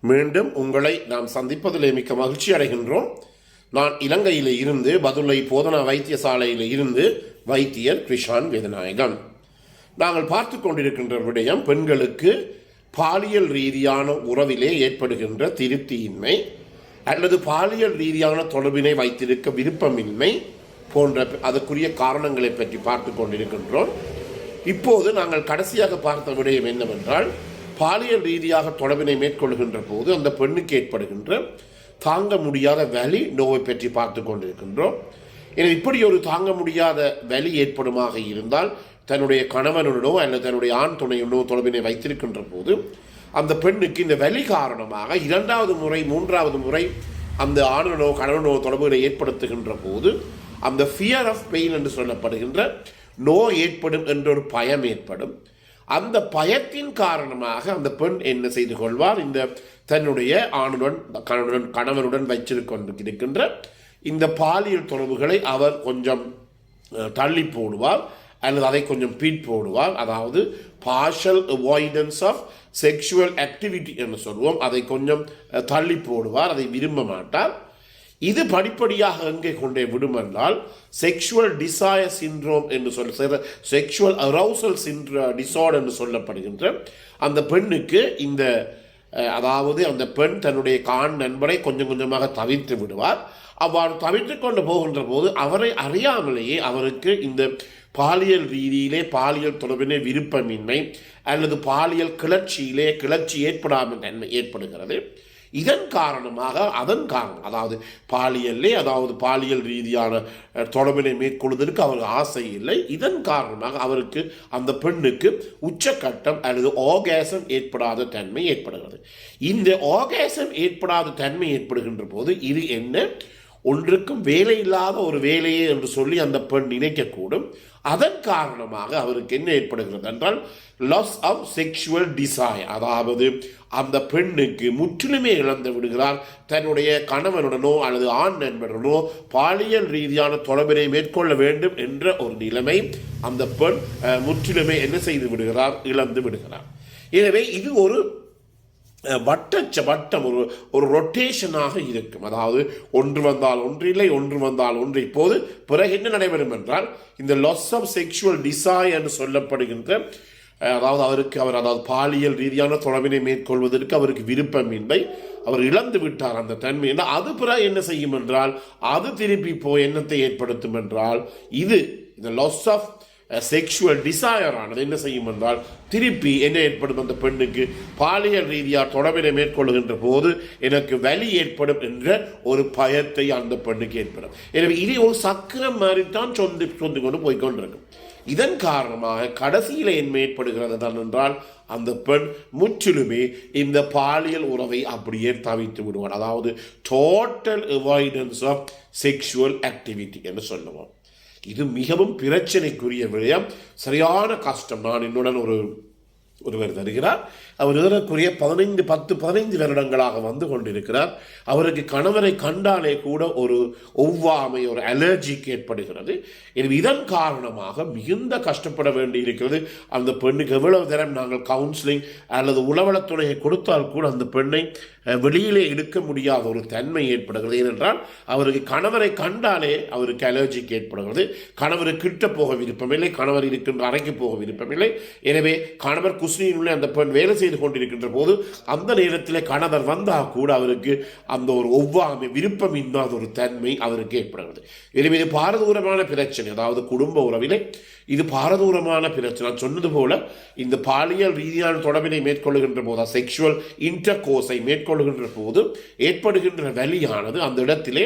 மீண்டும் உங்களை நாம் சந்திப்பதிலே மிக்க மகிழ்ச்சி அடைகின்றோம். நான் இலங்கையில் இருந்து பதுளை போதனா வைத்தியசாலையில் இருந்து வைத்தியர் கிருஷான் வேதநாயகன். நாங்கள் பார்த்து கொண்டிருக்கின்ற விடயம் பெண்களுக்கு பாலியல் ரீதியான உறவிலே ஏற்படுகின்ற திருப்தியின்மை அல்லது பாலியல் ரீதியான தொடர்பினை வைத்திருக்க விருப்பமின்மை போன்ற அதற்குரிய காரணங்களை பற்றி பார்த்து கொண்டிருக்கின்றோம். இப்போது நாங்கள் கடைசியாக பார்த்த விடயம் என்னவென்றால், பாலியல் ரீதியாக தொடர்பினை மேற்கொள்கின்ற போது அந்த பெண்ணுக்கு ஏற்படுகின்ற தாங்க முடியாத வலி நோவை பற்றி பார்த்து கொண்டிருக்கின்றோம். எனவே இப்படி ஒரு தாங்க முடியாத வலி ஏற்படுமாக இருந்தால் தன்னுடைய கணவனுடனோ அல்லது தன்னுடைய ஆண் துணையுடனோ தொடர்பினை வைத்திருக்கின்ற போது அந்த பெண்ணுக்கு இந்த வலி காரணமாக 2வது முறை 3வது முறை அந்த ஆணுடனோ கணவனோ தொடர்புகளை ஏற்படுத்துகின்ற போது அந்த ஃபியர் ஆஃப் பெயின் என்று சொல்லப்படுகின்ற நோய் ஏற்படும் என்ற ஒரு பயம் ஏற்படும். அந்த பயத்தின் காரணமாக அந்த பெண் என்ன செய்து கொள்வார், இந்த தன்னுடைய ஆணுடன் கணவனுடன் வைத்திருக்கின்ற இந்த பாலியல் தொடர்புகளை அவர் கொஞ்சம் தள்ளி போடுவார் அல்லது அதை கொஞ்சம் பீட் போடுவார். அதாவது partial avoidance of sexual activity என்று சொல்வோம். அதை கொஞ்சம் தள்ளி போடுவார், அதை விரும்ப மாட்டார். இது படிப்படியாக எங்கே கொண்டே விடும் என்றால் செக்ஷுவல் டிசையர் சிண்ட்ரோம் என்று செக்ஷுவல் அரௌசல் டிசார்டர் என்று சொல்லப்படுகின்ற அந்த பெண்ணுக்கு இந்த அதாவது அந்த பெண் தன்னுடைய காண் நண்பரை கொஞ்சம் கொஞ்சமாக தவிர்த்து விடுவார். அவ்வாறு தவிர்த்து கொண்டு போகின்ற போது அவரை அறியாமலேயே அவருக்கு இந்த பாலியல் ரீதியிலே பாலியல் தொடர்பினை விருப்பமின்மை அல்லது பாலியல் கிளர்ச்சி ஏற்படாமல் தன்மை ஏற்படுகிறது. இதன் காரணமாக அதாவது பாலியல் ரீதியான தொடர்பினை மேற்கொள்வதற்கு அவருக்கு ஆசை இல்லை. இதன் காரணமாக அவருக்கு அந்த பெண்ணுக்கு உச்சக்கட்டம் அல்லது ஆர்காசம் ஏற்படாத தன்மை ஏற்படுகிறது. இந்த ஆர்காசம் ஏற்படாத தன்மை ஏற்படுகின்ற போது இது என்ன, ஒன்றுக்கும் வேலை இல்லாத ஒரு வேலையே என்று சொல்லி அந்த பெண் நினைக்கக்கூடும். அதன் காரணமாக அவருக்கு என்ன ஏற்படுகிறது என்றால் லாஸ் ஆஃப் செக்ஷுவல் டிசைர், அதாவது அந்த பெண்ணுக்கு முற்றிலுமே இழந்து விடுகிறார். தன்னுடைய கணவனுடனோ அல்லது ஆண் நண்பனுடனோ பாலியல் ரீதியான தொடர்பினை மேற்கொள்ள வேண்டும் என்ற ஒரு நிலைமை அந்த பெண் முற்றிலுமே என்ன செய்து விடுகிறார், இழந்து விடுகிறார். எனவே இது ஒரு வட்டம் ஒரு ரொட்டேஷனாக இருக்கும். அதாவது ஒன்று வந்தால் ஒன்று இல்லை, ஒன்று வந்தால் ஒன்று. இப்போது பிறகு என்ன நடைபெறும் என்றால் இந்த லாஸ் ஆஃப் செக்ஷுவல் டிசைர் என்று சொல்லப்படுகின்ற அதாவது பாலியல் ரீதியான தொடர்பினை மேற்கொள்வதற்கு அவருக்கு விருப்பமின்மை, அவர் இழந்து விட்டார் அந்த தன்மை. அது பிறகு என்ன செய்யும் என்றால் அது திருப்பி போய் என்னத்தை ஏற்படுத்தும் என்றால் இந்த லாஸ் ஆஃப் செக்ஷுவல் டிசையர் ஆனது என்ன செய்யும் என்றால் திருப்பி என்ன ஏற்படும், அந்த பெண்ணுக்கு பாலியல் ரீதியாக தொடர்பினை மேற்கொள்கின்ற போது எனக்கு வலி ஏற்படும் என்ற ஒரு பயத்தை அந்த பெண்ணுக்கு ஏற்படும். எனவே இது ஒரு சக்கரம் மாதிரி தான் சொந்து கொண்டு போய்கொண்டிருக்கும். இதன் காரணமாக கடைசியில் என்ன ஏற்படுகிறது தான் என்றால் அந்த பெண் முற்றிலுமே இந்த பாலியல் உறவை அப்படியே தவிர்த்து விடுவார். அதாவது total avoidance of sexual activity என்று சொல்லுவோம். இது மிகவும் பிரச்சனைக்குரிய விடயம், சரியான கஷ்டம். நான் என்னுடன் ஒருவர் தருகிறார். அவர் இதற்குரிய 15 வருடங்களாக வந்து கொண்டிருக்கிறார். அவருக்கு கணவரை கண்டாலே கூட ஒரு ஒவ்வாமை, ஒரு அலர்ஜிக்கு ஏற்படுகிறது. எனவே இதன் காரணமாக மிகுந்த கஷ்டப்பட வேண்டி இருக்கிறது. அந்த பெண்ணுக்கு எவ்வளவு தரம் நாங்கள் கவுன்சிலிங் அல்லது உளவளத்துணையை கொடுத்தால் கூட அந்த பெண்ணை வெளியிலே எடுக்க முடியாத ஒரு தன்மை ஏற்படுகிறது. ஏனென்றால் அவருக்கு கணவரை கண்டாலே அவருக்கு அலர்ஜிக்கு ஏற்படுகிறது. கணவரு கிட்ட போக விருப்பமில்லை, கணவர் இருக்கின்ற அறைக்கு போக விருப்பமில்லை. எனவே கணவர் குஸ்னியினுள்ளே அந்த பெண் வேலை செய்து கொண்டிருக்கின்ற போது அந்த நேரத்தில் கணவர் வந்தால் கூட அவருக்கு அந்த ஒரு ஒவ்வாமை, விருப்பம் இல்லாத ஒரு தன்மை அவருக்கு ஏற்படுகிறது. எனவே இது பாரதூரமான பிரச்சனை. அதாவது குடும்ப உறவிலே இது பாரதூரமான பிரச்சனை. நான் சொன்னது போல இந்த பாலியல் ரீதியான தொடர்பினை மேற்கொள்ளுகின்ற போது செக்ஷுவல் இன்டர்கோர்ஸை மேற்கொள்ளுகின்ற போது ஏற்படுகின்ற வலியானது அந்த இடத்திலே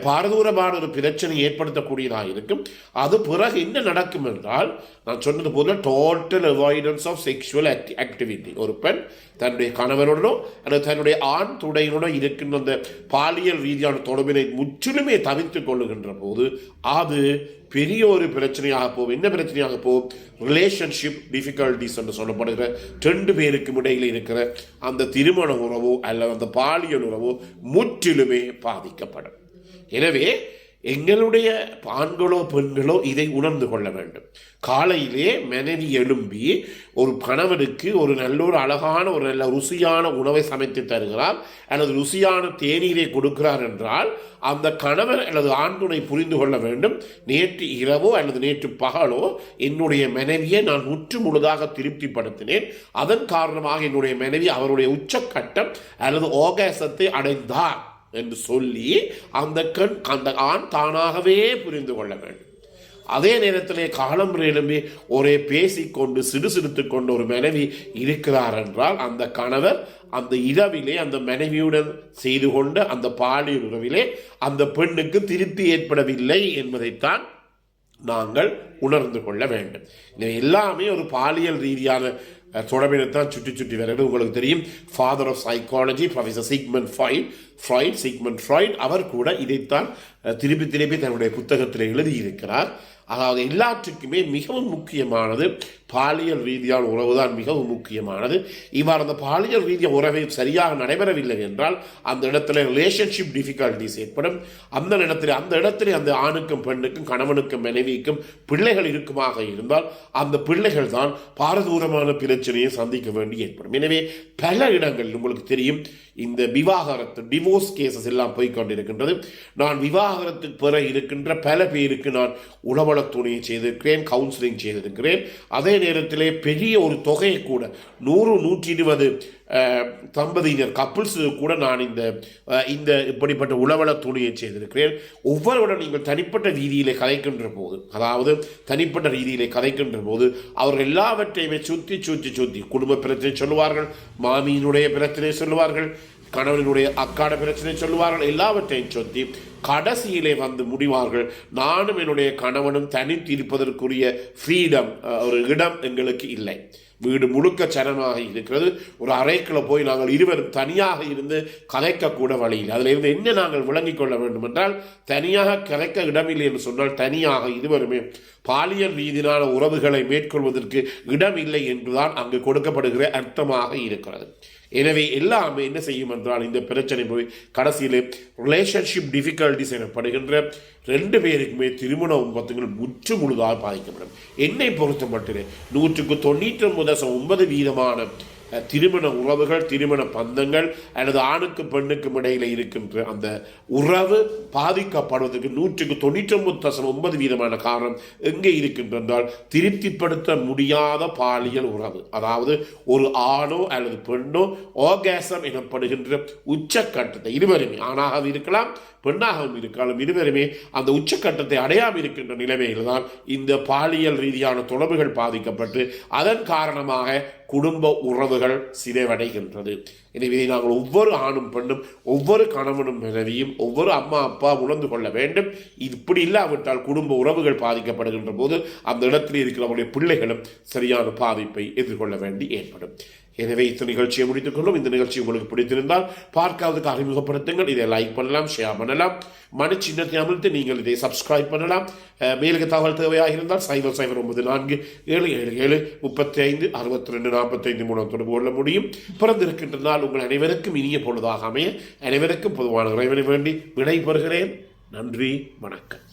பாரதூரமான ஒரு பிரச்சனை ஏற்படுத்தக்கூடியதாக இருக்கும். அது பிறகு என்ன நடக்கும் என்றால் நான் சொன்னது போல total avoidance of sexual activity. ஒரு பெண் தன்னுடைய கணவனுடனோ அல்லது தன்னுடைய ஆண் துணையுடனோ இருக்கின்ற அந்த பாலியல் ரீதியான தொடர்பினை முற்றிலுமே தவிர்த்துக் கொள்ளுகின்ற போது அது பெரிய ஒரு பிரச்சனையாக போகும். என்ன பிரச்சனையாக போகும்? ரிலேஷன்ஷிப் டிஃபிகல்டிஸ் என்று சொல்லப்படுகிற 2 பேருக்கும் இடையில் இருக்கிற அந்த திருமண உறவோ அல்லது அந்த பாலியல் உறவோ முற்றிலுமே பாதிக்கப்படும். எனவே எங்களுடைய ஆண்களோ பெண்களோ இதை உணர்ந்து கொள்ள வேண்டும். காலையிலே மனைவி எழும்பி ஒரு கணவனுக்கு ஒரு நல்ல ஒரு அழகான ஒரு நல்ல ருசியான உணவை சமைத்து தருகிறார் அல்லது ருசியான தேநீரை கொடுக்கிறார் என்றால் அந்த கணவர் அல்லது ஆண் துணை புரிந்து கொள்ள வேண்டும், நேற்று இரவோ அல்லது நேற்று பகலோ என்னுடைய மனைவியை நான் முற்று முழுதாக திருப்திப்படுத்தினேன், அதன் காரணமாக என்னுடைய மனைவி அவருடைய உச்சக்கட்டம் அல்லது ஆகாசத்தை அடைந்தார் என்று சொல்லி அந்த ஆண் தானாகவே புரிந்து கொள்ள வேண்டும். அதே நேரத்திலே காலம் எழும்பி ஒரே பேசிக்கொண்டு சிடுசிடுத்துக் கொண்டு ஒரு மனைவி இருக்கிறார் என்றால் அந்த கணவர் அந்த இரவிலே அந்த மனைவியுடன் செய்து கொண்ட அந்த பாலியல் உறவிலே அந்த பெண்ணுக்கு திருப்தி ஏற்படவில்லை என்பதைத்தான் நாங்கள் உணர்ந்து கொள்ள வேண்டும். எல்லாமே ஒரு பாலியல் ரீதியான தொடர்பினைத்தான் சுற்றி சுற்றி வருகிறது. உங்களுக்கு தெரியும், father of psychology professor Sigmund Freud அவர் கூட இதைத்தான் திருப்பி திருப்பி தன்னுடைய புத்தகத்தில் எழுதியிருக்கிறார். அதாவது எல்லாற்றுக்குமே மிகவும் முக்கியமானது பாலியல் ரீதியான உறவு தான் மிகவும் முக்கியமானது. இவ்வாறு அந்த பாலியல் ரீதியான உறவை சரியாக நடைபெறவில்லை என்றால் அந்த இடத்துல ரிலேஷன்ஷிப் டிஃபிகல்டிஸ் ஏற்படும். அந்த இடத்துல அந்த ஆணுக்கும் பெண்ணுக்கும் கணவனுக்கும் மனைவிக்கும் பிள்ளைகள் இருக்குமாக இருந்தால் அந்த பிள்ளைகள் தான் பாரதூரமான பிரச்சனையை சந்திக்க வேண்டி ஏற்படும். எனவே பல இடங்கள் உங்களுக்கு தெரியும் இந்த விவாகரத்து டிவோர்ஸ் கேசஸ் எல்லாம் போய்கொண்டிருக்கின்றது. நான் விவாகரத்துக்கு பிற இருக்கின்ற பல பேருக்கு நான் உளவள துணையை செய்திருக்கிறேன், கவுன்சிலிங் செய்திருக்கிறேன். அதே நேரத்திலே பெரிய ஒரு தொகையை கூட 100-120 தம்பதியினர் கப்புள்ஸ் கூட நான் இந்த இப்படிப்பட்ட உளவள துணையை செய்திருக்கிறேன். ஒவ்வொருவரும் நீங்கள் தனிப்பட்ட ரீதியிலே கதைக்கின்ற போது, அதாவது தனிப்பட்ட ரீதியிலே கதைக்கின்ற போது அவர்கள் எல்லாவற்றையுமே சுத்தி குடும்ப பிரச்சனை சொல்லுவார்கள், மாமியினுடைய பிரச்சனை சொல்லுவார்கள், கணவனுடைய அக்காட பிரச்சனை சொல்லுவார்கள், எல்லாவற்றையும் சொல்லி கடைசியிலே வந்து முடிவார்கள் நானும் என்னுடைய கணவனும் தனித்து இருப்பதற்குரிய ஃப்ரீடம், ஒரு இடம் எங்களுக்கு இல்லை, வீடு முழுக்க சனமாக இருக்கிறது, ஒரு அறைக்குள்ள போய் நாங்கள் இருவரும் தனியாக இருந்து கலைக்கக்கூட வழியில். அதில் இருந்து என்ன நாங்கள் விளங்கிக் கொள்ள வேண்டும் என்றால், தனியாக கலைக்க இடமில்லை என்று சொன்னால் தனியாக இருவருமே பாலியல் ரீதியான உறவுகளை மேற்கொள்வதற்கு இடம் இல்லை என்றுதான் அங்கு கொடுக்கப்படுகிற அர்த்தமாக இருக்கிறது. எனவே எல்லாமே என்ன செய்யும் என்றால் இந்த பிரச்சனை போய் கடைசியில் ரிலேஷன்ஷிப் டிஃபிகல்டிஸ் எனப்படுகின்ற 2 பேருக்குமே திருமணம் பார்த்தீங்கன்னா முற்று முழுதாக பாதிக்கப்படும். என்னை பொறுத்த மட்டும் 99.9% திருமண உறவுகள், திருமண பந்தங்கள் அல்லது ஆணுக்கு பெண்ணுக்கும் இடையில இருக்கின்ற அந்த உறவு பாதிக்கப்படுவதற்கு 99.9% காரணம் எங்கே இருக்கின்றால் திருப்திப்படுத்த முடியாத பாலியல் உறவு. அதாவது ஒரு ஆணோ அல்லது பெண்ணோ ஆர்காசம் எனப்படுகின்ற உச்சக்கட்டத்தை இருவருமே, ஆணாகவும் இருக்கலாம் பெண்ணாகவும் இருக்கலாம், இருவருமே அந்த உச்சக்கட்டத்தை அடையாமல் இருக்கின்ற நிலைமையில் தான் இந்த பாலியல் ரீதியான தொடர்புகள் பாதிக்கப்பட்டு அதன் காரணமாக குடும்ப உறவுகள் சிதைவடைகின்றது. எனவே நாங்கள் ஒவ்வொரு ஆணும் பெண்ணும், ஒவ்வொரு கணவனும் மனைவியும், ஒவ்வொரு அம்மா அப்பா உணர்ந்து கொள்ள வேண்டும். இப்படி இல்லாவிட்டால் குடும்ப உறவுகள் பாதிக்கப்படுகின்ற போது அந்த இடத்தில் இருக்கிறவருடைய பிள்ளைகளும் சரியான பாதிப்பை எதிர்கொள்ள வேண்டி ஏற்படும். எனவே இந்த நிகழ்ச்சியை முடித்துக் கொள்ளும். இந்த நிகழ்ச்சி உங்களுக்கு பிடித்திருந்தால் பார்க்காததுக்கு அறிமுகப்படுத்துங்கள். இதை லைக் பண்ணலாம், ஷேர் பண்ணலாம், மணி சின்னத்தை அமர்த்து நீங்கள் இதை சப்ஸ்கிரைப் பண்ணலாம். மேலுக்கு தகவல் தேவையாக இருந்தால் 0094-7735-62-45 தொடர்பு கொள்ள முடியும். பிறந்திருக்கின்ற நாள் உங்கள் அனைவருக்கும் இனிய பொழுதாக அமைய அனைவருக்கும் பொதுவான இறைவனை வேண்டி விடை பெறுகிறேன். நன்றி, வணக்கம்.